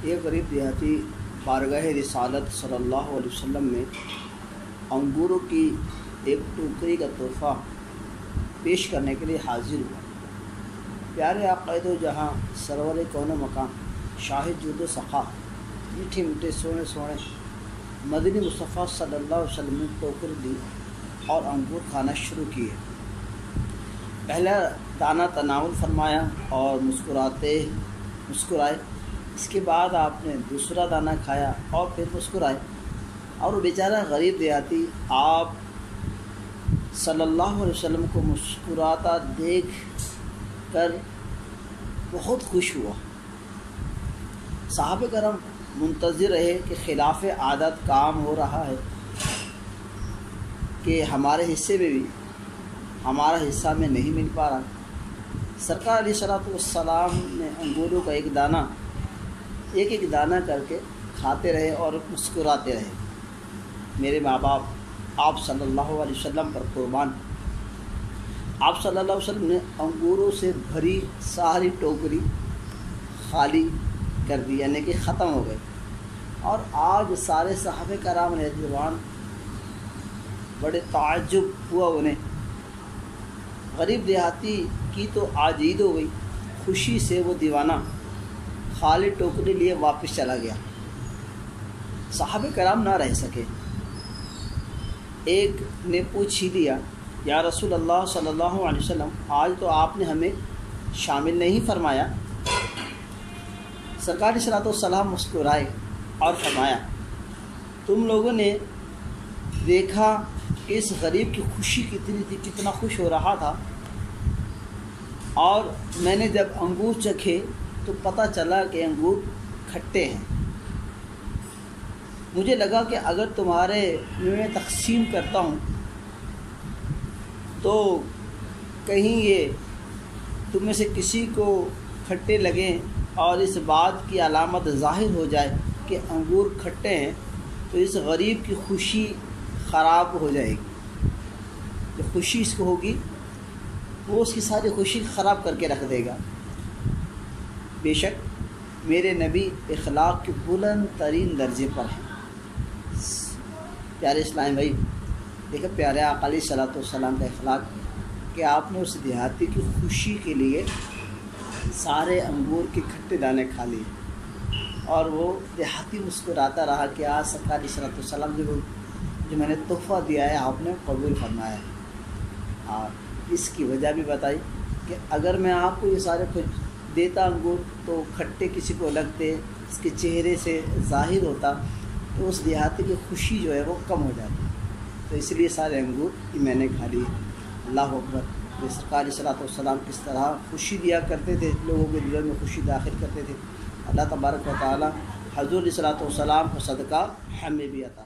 ایک غریب دیہاتی بارگاہ رسالت صلی اللہ علیہ وسلم میں انگوروں کی ایک ٹوکری کا تحفہ پیش کرنے کے لیے حاضر ہوا۔ پیارے عقائد و جہاں سرور کون و مکان شاہد جود و سخا میٹھے میٹھے سونے سونے مدنی مصطفیٰ صلی اللہ علیہ وسلم نے ٹوکری دی اور انگور کھانا شروع کیے۔ پہلا دانہ تناول فرمایا اور مسکرائے۔ اس کے بعد آپ نے دوسرا دانہ کھایا اور پھر مسکرائے، اور وہ بیچارہ غریب دیہاتی آپ صلی اللہ علیہ وسلم کو مسکراتا دیکھ کر بہت خوش ہوا۔ صحابہ کرام منتظر رہے کہ خلاف عادت کام ہو رہا ہے کہ ہمارے حصے میں بھی ہمارا حصہ میں نہیں مل پا رہا۔ سرکار علیہ الصلوۃ والسلام نے انگوروں کا ایک ایک دانہ کر کے کھاتے رہے اور مسکراتے رہے۔ میرے ماں باپ آپ صلی اللہ علیہ وسلم پر قربان۔ آپ صلی اللہ علیہ وسلم نے انگوروں سے بھری ساری ٹوکری خالی کر دی، یعنی کہ ختم ہو گئے، اور آج سارے صحابہ کرام رضوان بڑے تعجب ہوا انہیں۔ غریب دیہاتی کی تو آج عید ہو گئی، خوشی سے وہ دیوانہ خالی ٹوکری لیے واپس چلا گیا۔ صحابہ کرام نہ رہ سکے۔ ایک نے پوچھ ہی دیا، یا رسول اللہ صلی اللہ علیہ وسلم، آج تو آپ نے ہمیں شامل نہیں فرمایا۔ سرکار صلی اللہ علیہ وسلم مسکرائے اور فرمایا، تم لوگوں نے دیکھا کہ اس غریب کی خوشی کتنی تھی، کتنا خوش ہو رہا تھا، اور میں نے جب انگور چکھے تو پتہ چلا کہ انگور کھٹے ہیں۔ مجھے لگا کہ اگر تمہارے میں تقسیم کرتا ہوں تو کہیں یہ تم میں سے کسی کو کھٹے لگیں اور اس بات کی علامت ظاہر ہو جائے کہ انگور کھٹے ہیں، تو اس غریب کی خوشی خراب ہو جائے گی۔ جو خوشی اس کو ہوگی وہ اس کی ساری خوشی خراب کر کے رکھ دے گا۔ بے شک میرے نبی اخلاق کے بلند ترین درجے پر ہیں۔ پیارے اسلام بھائی، دیکھیں پیارے آقا علیہ الصلوۃ والسلام کا اخلاق کہ آپ نے اس دیہاتی کی خوشی کے لیے سارے انگور کے کھٹے دانے کھا لیے، اور وہ دیہاتی مسکراتا رہا کہ آج سرکار علیہ الصلوۃ والسلام جو میں نے تحفہ دیا ہے آپ نے قبول فرمایا ہے۔ اور اس کی وجہ بھی بتائی کہ اگر میں آپ کو یہ سارے کچھ دیتا انگور تو کھٹے کسی کو لگتے، اس کے چہرے سے ظاہر ہوتا، تو اس دیہاتی کی خوشی جو ہے وہ کم ہو جاتی، تو اس لیے سارے انگور میں نے کھا لیے۔ اللہ اکبر۔ یہ سرکار علیہ الصلوۃ والسلام کس طرح خوشی دیا کرتے تھے، لوگوں کے دلوں میں خوشی داخل کرتے تھے۔ اللہ تبارک و تعالی حضور علیہ الصلوۃ والسلام کو صدقہ ہمیں بھی عطا